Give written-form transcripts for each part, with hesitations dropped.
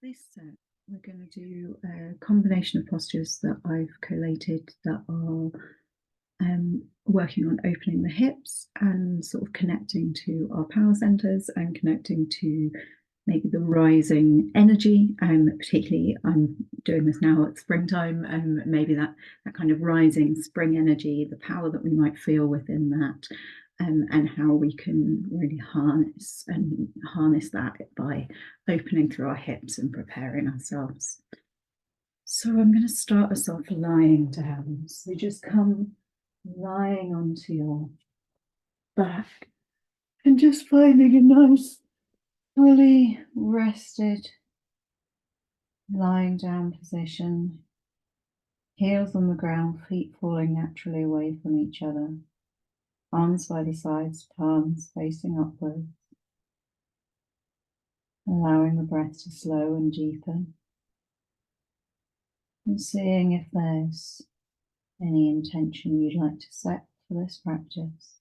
This set, we're going to do a combination of postures that I've collated that are working on opening the hips and sort of connecting to our power centers and connecting to maybe the rising energy. Particularly, I'm doing this now at springtime, and maybe that kind of rising spring energy, the power that we might feel within that. And how we can really harness that by opening through our hips and preparing ourselves. So I'm going to start us off lying down. So just come lying onto your back and just finding a nice, fully rested lying down position. Heels on the ground, feet falling naturally away from each other. Arms by the sides, palms facing upwards. Allowing the breath to slow and deepen. And seeing if there's any intention you'd like to set for this practice.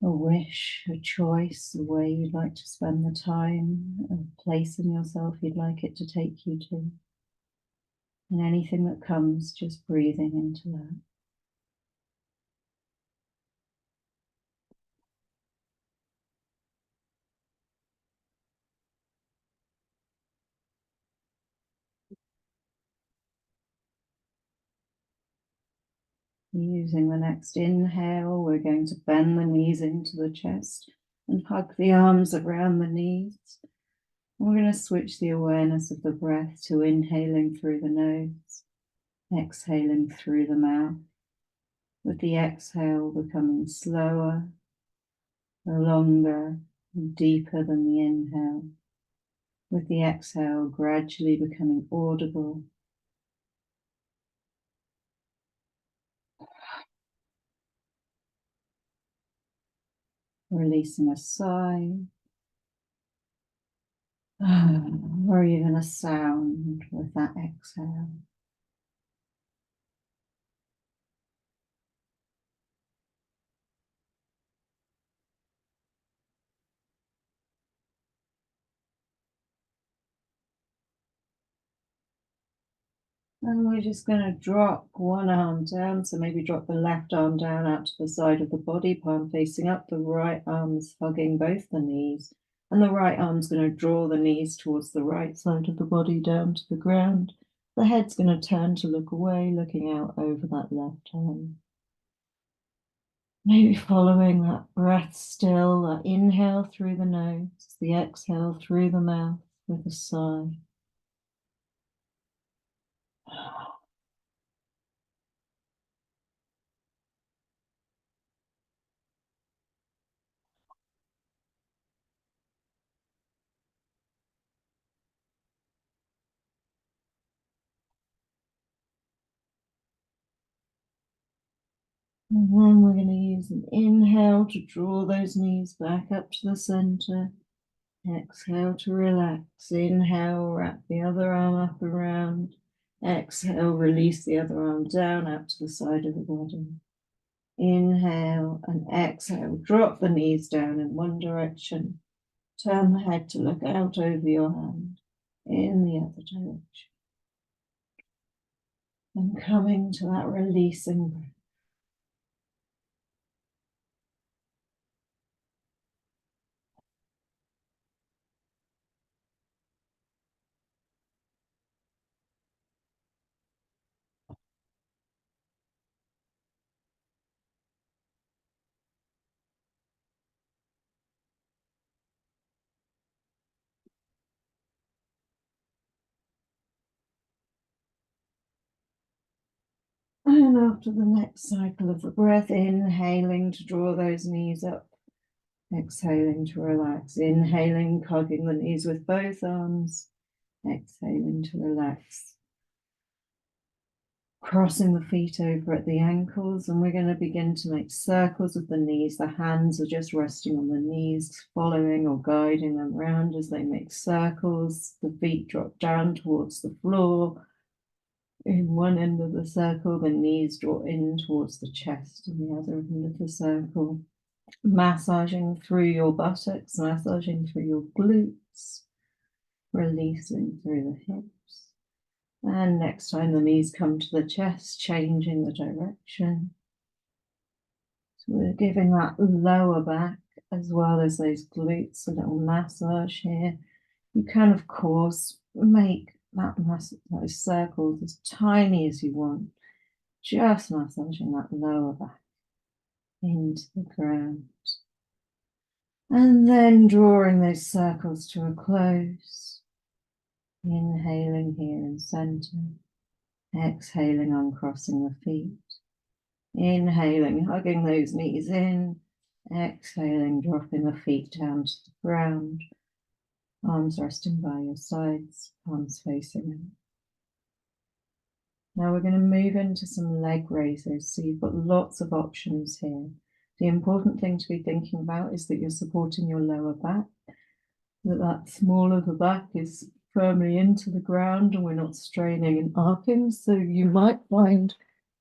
A wish, a choice, a way you'd like to spend the time, a place in yourself you'd like it to take you to. And anything that comes, just breathing into that. Using the next inhale, we're going to bend the knees into the chest and hug the arms around the knees. We're going to switch the awareness of the breath to inhaling through the nose, exhaling through the mouth, with the exhale becoming slower, longer, and deeper than the inhale, with the exhale gradually becoming audible. Releasing a sigh, or even a sound with that exhale. And we're just going to drop one arm down, so maybe drop the left arm down out to the side of the body, palm facing up, the right arm is hugging both the knees, and the right arm's going to draw the knees towards the right side of the body down to the ground. The head's going to turn to look away, looking out over that left arm. Maybe following that breath still, that inhale through the nose, the exhale through the mouth with a sigh. And then we're going to use an inhale to draw those knees back up to the center. Exhale to relax. Inhale, wrap the other arm up around. Exhale, release the other arm down out to the side of the body. Inhale and exhale. Drop the knees down in one direction. Turn the head to look out over your hand in the other direction. And coming to that releasing breath. And after the next cycle of the breath, inhaling to draw those knees up. Exhaling to relax. Inhaling, hugging the knees with both arms. Exhaling to relax. Crossing the feet over at the ankles, and we're going to begin to make circles with the knees. The hands are just resting on the knees, following or guiding them around as they make circles. The feet drop down towards the floor. In one end of the circle, the knees draw in towards the chest, and the other end of the circle. Massaging through your buttocks, massaging through your glutes, releasing through the hips. And next time the knees come to the chest, changing the direction. So we're giving that lower back as well as those glutes a little massage here. You can, of course, make those circles as tiny as you want, just massaging that lower back into the ground. And then drawing those circles to a close. Inhaling here in center. Exhaling, uncrossing the feet. Inhaling, hugging those knees in. Exhaling, dropping the feet down to the ground. Arms resting by your sides, palms facing in. Now we're going to move into some leg raises. So you've got lots of options here. The important thing to be thinking about is that you're supporting your lower back, that small of the back is firmly into the ground and we're not straining and arcing. So you might find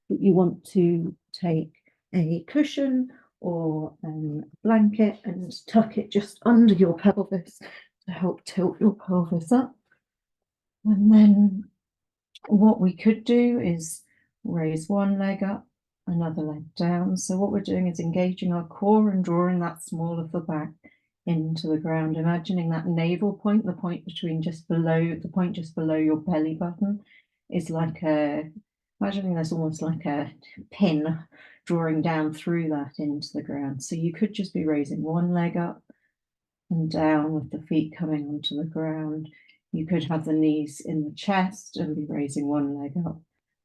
that you want to take a cushion or a blanket and tuck it just under your pelvis to help tilt your pelvis up. And then what we could do is raise one leg up, another leg down. So what we're doing is engaging our core and drawing that small of the back into the ground, imagining that navel point, the point just below your belly button is like imagining there's almost like a pin drawing down through that into the ground. So you could just be raising one leg up and down with the feet coming onto the ground. You could have the knees in the chest and be raising one leg up,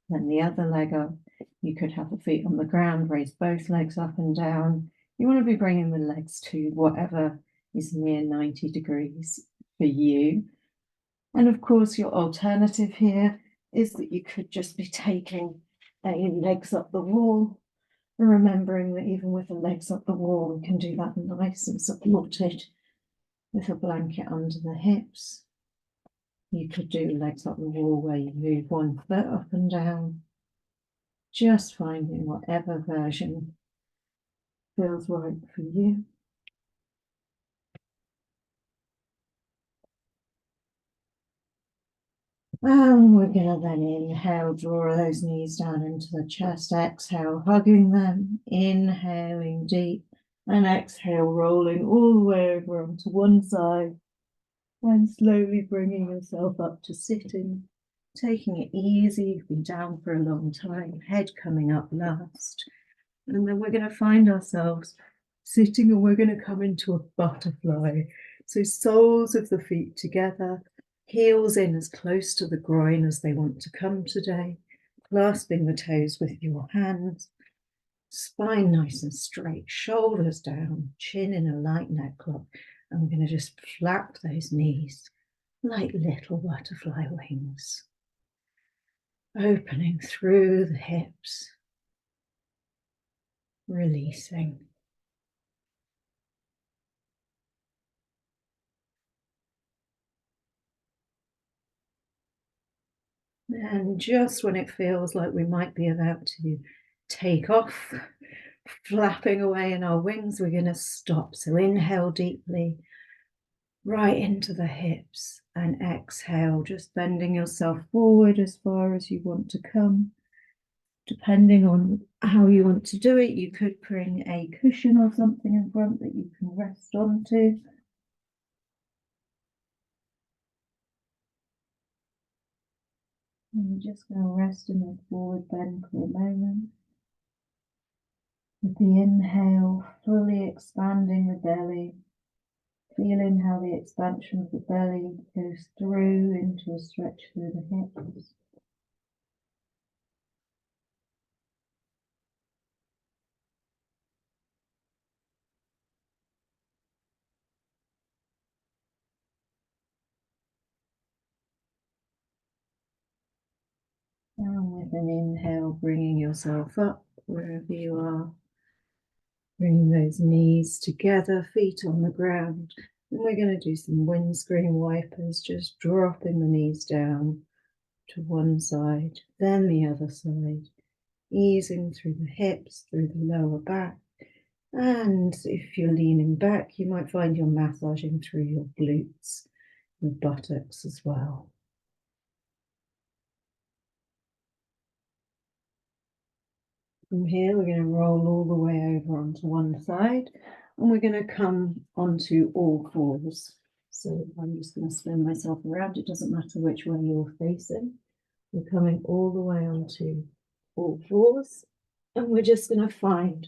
then the other leg up. You could have the feet on the ground, raise both legs up and down. You want to be bringing the legs to whatever is near 90 degrees for you. And of course, your alternative here is that you could just be taking legs up the wall, and remembering that even with the legs up the wall, we can do that nice and supported with a blanket under the hips. You could do legs up the wall where you move one foot up and down, just finding whatever version feels right for you. And we're going to then inhale, draw those knees down into the chest, exhale, hugging them, inhaling deep, and exhale, rolling all the way over onto one side, and slowly bringing yourself up to sitting, taking it easy. You've been down for a long time, head coming up last. And then we're going to find ourselves sitting and we're going to come into a butterfly. So soles of the feet together, heels in as close to the groin as they want to come today, clasping the toes with your hands, spine nice and straight, shoulders down, chin in a light neck lock. And we're going to just flap those knees like little butterfly wings, opening through the hips, releasing. And just when it feels like we might be about to take off, flapping away in our wings, we're going to stop. So inhale deeply, right into the hips, and exhale, just bending yourself forward as far as you want to come. Depending on how you want to do it, you could bring a cushion or something in front that you can rest onto. And you're just going to rest in the forward bend for a moment. With the inhale, fully expanding the belly, feeling how the expansion of the belly goes through into a stretch through the hips. And with an inhale, bringing yourself up wherever you are. Bringing those knees together, feet on the ground. And we're going to do some windscreen wipers, just dropping the knees down to one side, then the other side, easing through the hips, through the lower back. And if you're leaning back, you might find you're massaging through your glutes. the buttocks as well. From here, we're going to roll all the way over onto one side, and we're going to come onto all fours. So I'm just going to spin myself around. It doesn't matter which way you're facing. We're coming all the way onto all fours, and we're just going to find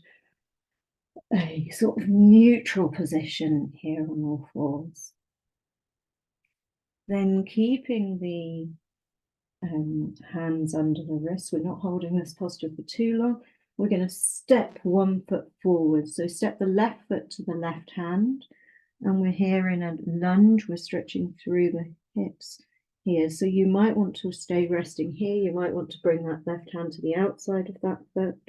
a sort of neutral position here on all fours. Then keeping the hands under the wrists, we're not holding this posture for too long. We're going to step 1 foot forward. So step the left foot to the left hand, and we're here in a lunge. We're stretching through the hips here. So you might want to stay resting here. You might want to bring that left hand to the outside of that foot.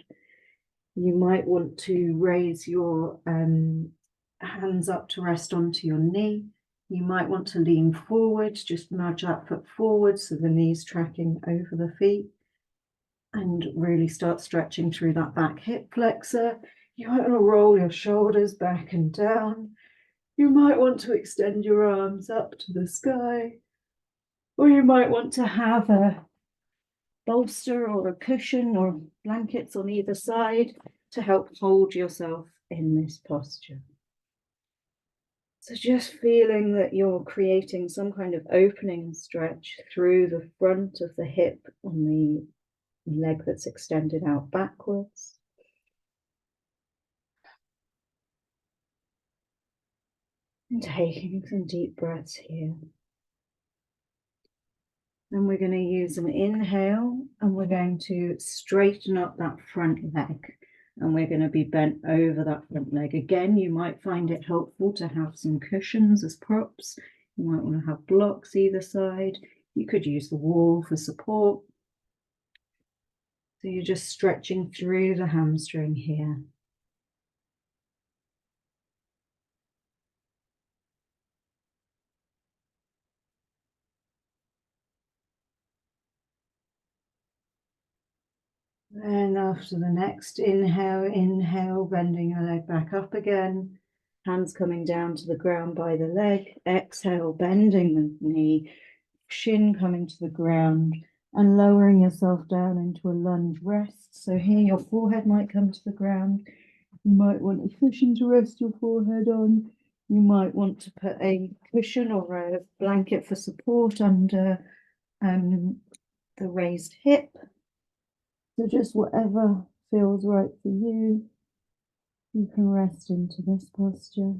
You might want to raise your hands up to rest onto your knee. You might want to lean forward, just nudge that foot forward so the knee's tracking over the feet, and really start stretching through that back hip flexor. You might want to roll your shoulders back and down. You might want to extend your arms up to the sky, or you might want to have a bolster or a cushion or blankets on either side to help hold yourself in this posture. So just feeling that you're creating some kind of opening stretch through the front of the hip on the leg that's extended out backwards. And taking some deep breaths here. And we're going to use an inhale, and we're going to straighten up that front leg. And we're going to be bent over that front leg. Again, you might find it helpful to have some cushions as props. You might want to have blocks either side. You could use the wall for support. So you're just stretching through the hamstring here. And after the next inhale, bending your leg back up again. Hands coming down to the ground by the leg. Exhale, bending the knee, shin coming to the ground, and lowering yourself down into a lunge rest. So here your forehead might come to the ground. You might want a cushion to rest your forehead on. You might want to put a cushion or a blanket for support under the raised hip. So just whatever feels right for you, you can rest into this posture.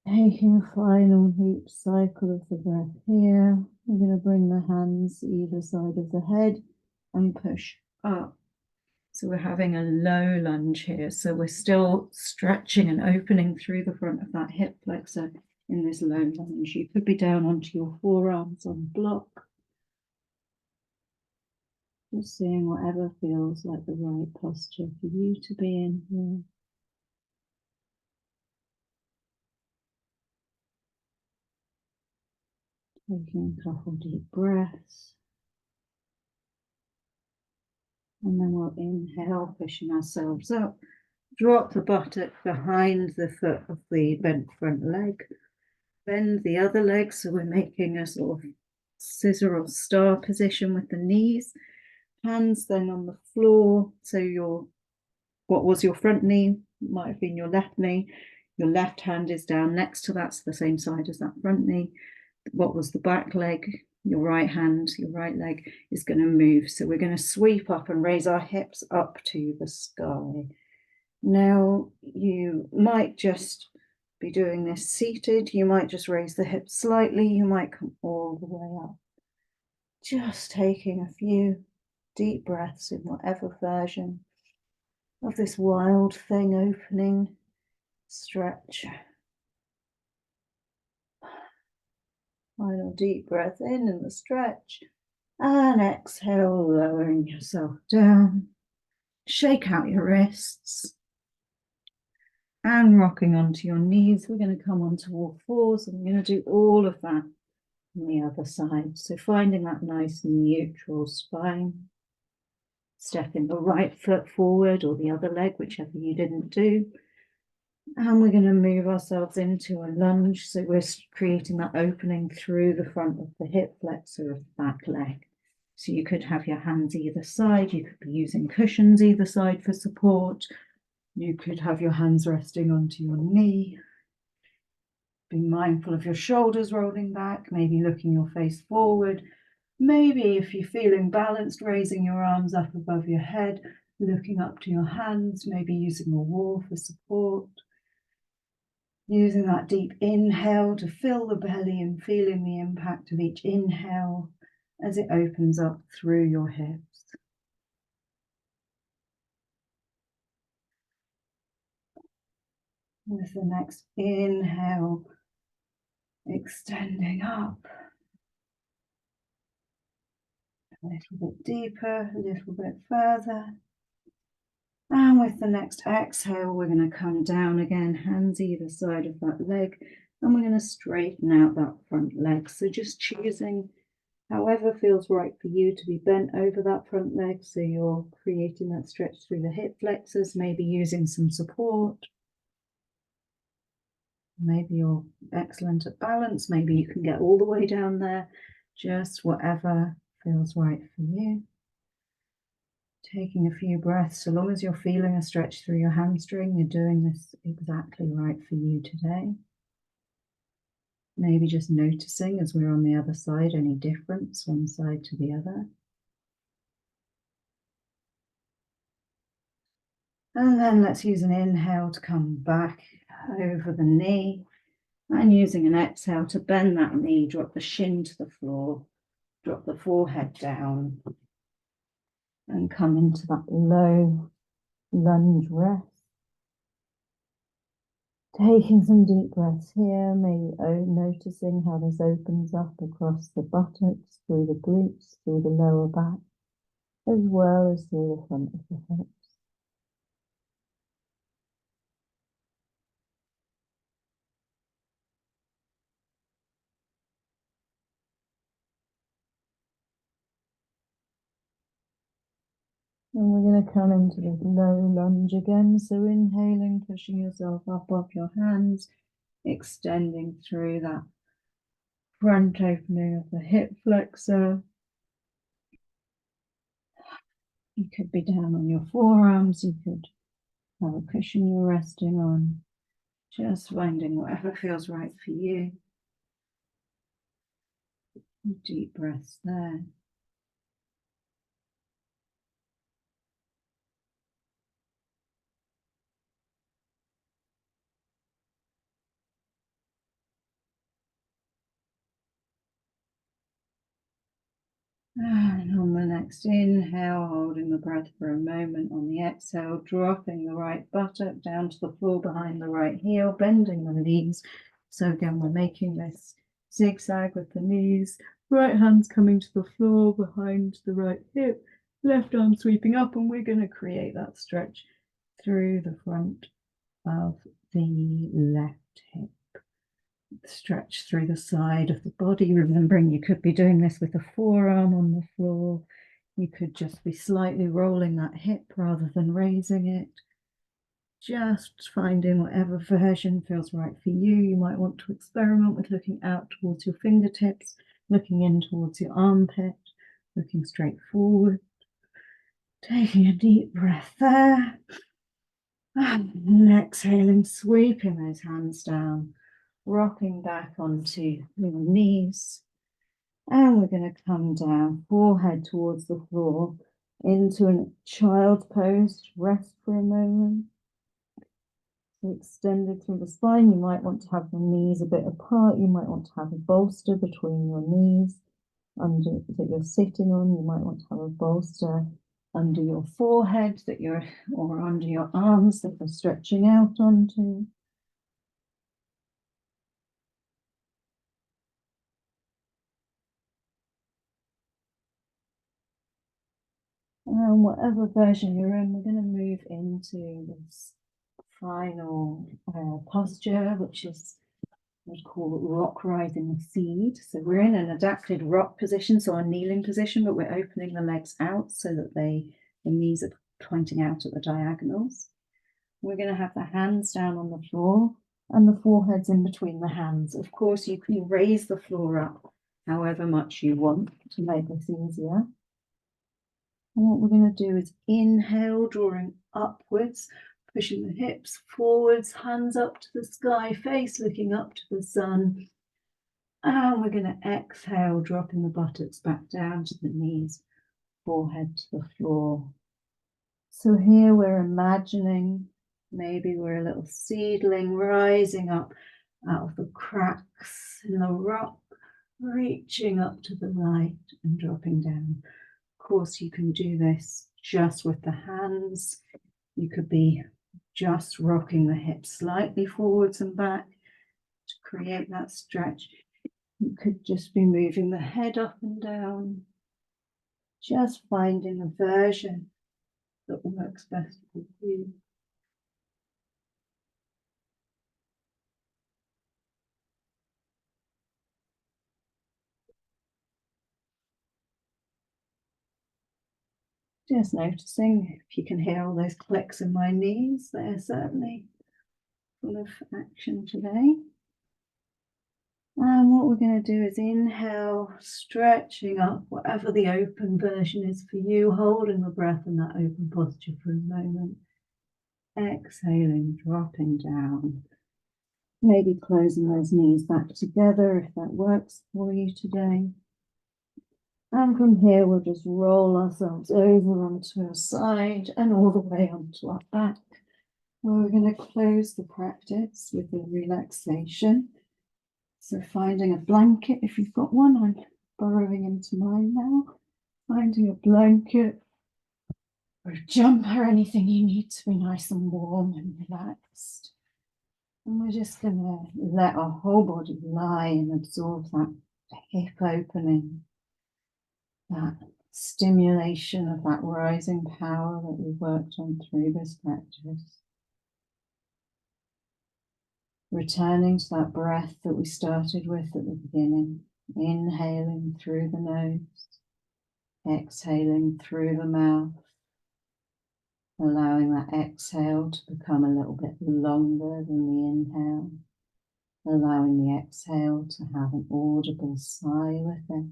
Taking a final deep cycle of the breath here. We're going to bring the hands either side of the head and push up. So we're having a low lunge here. So we're still stretching and opening through the front of that hip flexor in this low lunge. You could be down onto your forearms on block. Just seeing whatever feels like the right posture for you to be in here. Taking a couple deep breaths. And then we'll inhale, pushing ourselves up. Drop the buttock behind the foot of the bent front leg. Bend the other leg, so we're making a sort of scissor or star position with the knees. Hands then on the floor. So what was your front knee might have been your left knee. Your left hand is down next to that's the same side as that front knee. What was the back leg? Your right hand, your right leg is going to move. So we're going to sweep up and raise our hips up to the sky. Now you might just be doing this seated. You might just raise the hips slightly. You might come all the way up. Just taking a few deep breaths in whatever version of this wild thing opening stretch. Final deep breath in the stretch, and exhale, lowering yourself down. Shake out your wrists and rocking onto your knees. We're going to come onto all fours, and we're going to do all of that on the other side. So finding that nice neutral spine. Stepping the right foot forward or the other leg, whichever you didn't do. And we're going to move ourselves into a lunge. So we're creating that opening through the front of the hip flexor of the back leg. So you could have your hands either side. You could be using cushions either side for support. You could have your hands resting onto your knee. Be mindful of your shoulders rolling back, maybe looking your face forward. Maybe if you're feeling balanced, raising your arms up above your head, looking up to your hands, maybe using a wall for support. Using that deep inhale to fill the belly and feeling the impact of each inhale as it opens up through your hips. With the next inhale, extending up. A little bit deeper, a little bit further. And with the next exhale, we're going to come down again, hands either side of that leg, and we're going to straighten out that front leg. So just choosing however feels right for you to be bent over that front leg. So you're creating that stretch through the hip flexors, maybe using some support. Maybe you're excellent at balance. Maybe you can get all the way down there. Just whatever feels right for you. Taking a few breaths, so long as you're feeling a stretch through your hamstring, you're doing this exactly right for you today. Maybe just noticing as we're on the other side, any difference one side to the other. And then let's use an inhale to come back over the knee, and using an exhale to bend that knee, drop the shin to the floor, drop the forehead down, and come into that low lunge rest. Taking some deep breaths here, maybe noticing how this opens up across the buttocks, through the glutes, through the lower back, as well as through the front of the hips. And we're going to come into this low lunge again. So inhaling, pushing yourself up off your hands, extending through that front opening of the hip flexor. You could be down on your forearms. You could have a cushion you're resting on. Just finding whatever feels right for you. Deep breaths there. And on the next inhale, holding the breath for a moment. On the exhale, dropping the right buttock down to the floor behind the right heel, bending the knees. So again, we're making this zigzag with the knees, right hands coming to the floor behind the right hip, left arm sweeping up, and we're going to create that stretch through the front of the left hip. Stretch through the side of the body, remembering you could be doing this with a forearm on the floor. You could just be slightly rolling that hip rather than raising it. Just finding whatever version feels right for you. You might want to experiment with looking out towards your fingertips, looking in towards your armpit, looking straight forward. Taking a deep breath there. And exhaling, sweeping those hands down, rocking back onto your knees. And we're going to come down, forehead towards the floor, into a child's pose. Rest for a moment. So extended through the spine. You might want to have the knees a bit apart. You might want to have a bolster between your knees that you're sitting on. You might want to have a bolster under your forehead or under your arms that you're stretching out onto. And whatever version you're in, we're going to move into this final posture, which is what we call rock rising the seed. So we're in an adapted rock position, so our kneeling position, but we're opening the legs out so that the knees are pointing out at the diagonals. We're going to have the hands down on the floor and the foreheads in between the hands. Of course, you can raise the floor up however much you want to make this easier. And what we're going to do is inhale, drawing upwards, pushing the hips forwards, hands up to the sky, face looking up to the sun. And we're going to exhale, dropping the buttocks back down to the knees, forehead to the floor. So here we're imagining maybe we're a little seedling rising up out of the cracks in the rock, reaching up to the light and dropping down. Of course, you can do this just with the hands. You could be just rocking the hips slightly forwards and back to create that stretch. You could just be moving the head up and down, just finding a version that works best for you. Just noticing if you can hear all those clicks in my knees. They're certainly full of action today. And what we're going to do is inhale, stretching up, whatever the open version is for you, holding the breath in that open posture for a moment. Exhaling, dropping down. Maybe closing those knees back together if that works for you today. And from here, we'll just roll ourselves over onto our side and all the way onto our back, where we're going to close the practice with a relaxation. So finding a blanket, if you've got one, I'm burrowing into mine now. Finding a blanket or a jumper, anything you need to be nice and warm and relaxed. And we're just going to let our whole body lie and absorb that hip opening, that stimulation of that rising power that we've worked on through this practice. Returning to that breath that we started with at the beginning, inhaling through the nose, exhaling through the mouth, allowing that exhale to become a little bit longer than the inhale, allowing the exhale to have an audible sigh with it.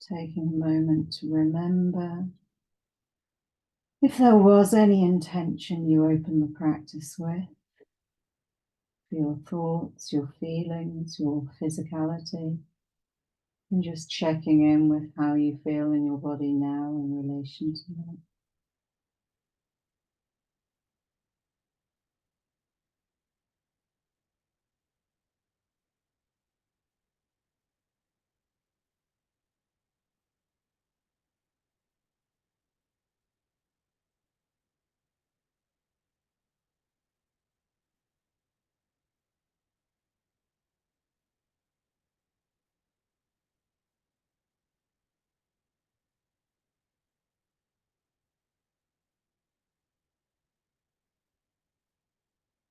Taking a moment to remember if there was any intention you opened the practice with, for your thoughts, your feelings, your physicality, and just checking in with how you feel in your body now in relation to that.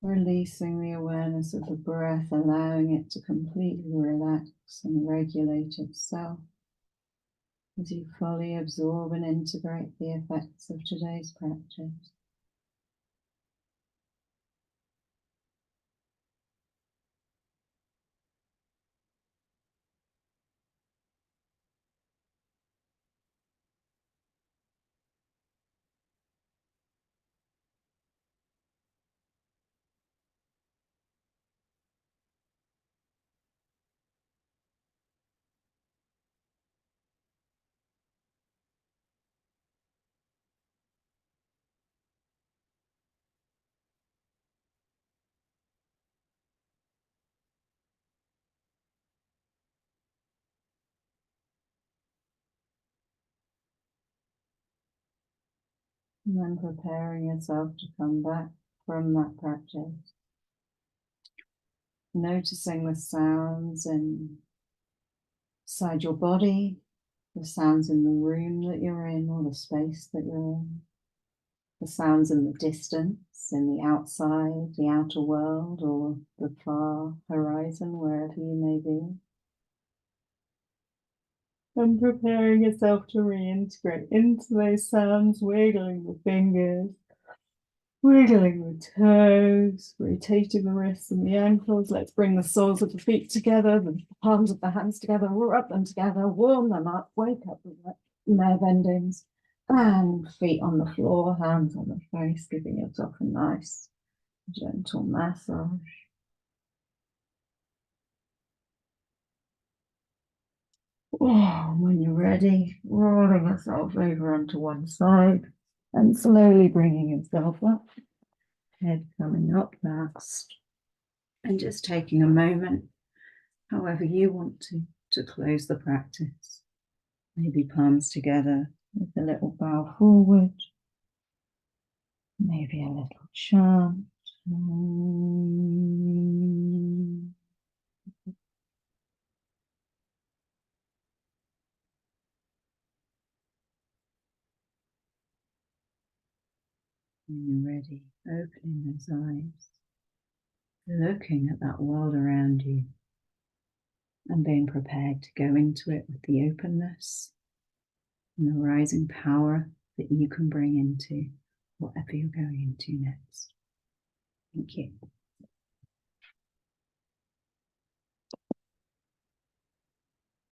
Releasing the awareness of the breath, allowing it to completely relax and regulate itself as you fully absorb and integrate the effects of today's practice. And then preparing yourself to come back from that practice. Noticing the sounds inside your body, the sounds in the room that you're in or the space that you're in, the sounds in the distance, in the outside, the outer world, or the far horizon, wherever you may be. And preparing yourself to reintegrate into those sounds, wiggling the fingers, wiggling the toes, rotating the wrists and the ankles. Let's bring the soles of the feet together, the palms of the hands together, rub them together, warm them up, wake up the nerve endings, and feet on the floor, hands on the face, giving yourself a nice, gentle massage. Oh, when you're ready, rolling yourself over onto one side and slowly bringing yourself up, head coming up last, and just taking a moment, however you want to close the practice. Maybe palms together with a little bow forward, maybe a little chant. When you're ready, opening those eyes, looking at that world around you, and being prepared to go into it with the openness and the rising power that you can bring into whatever you're going into next. Thank you.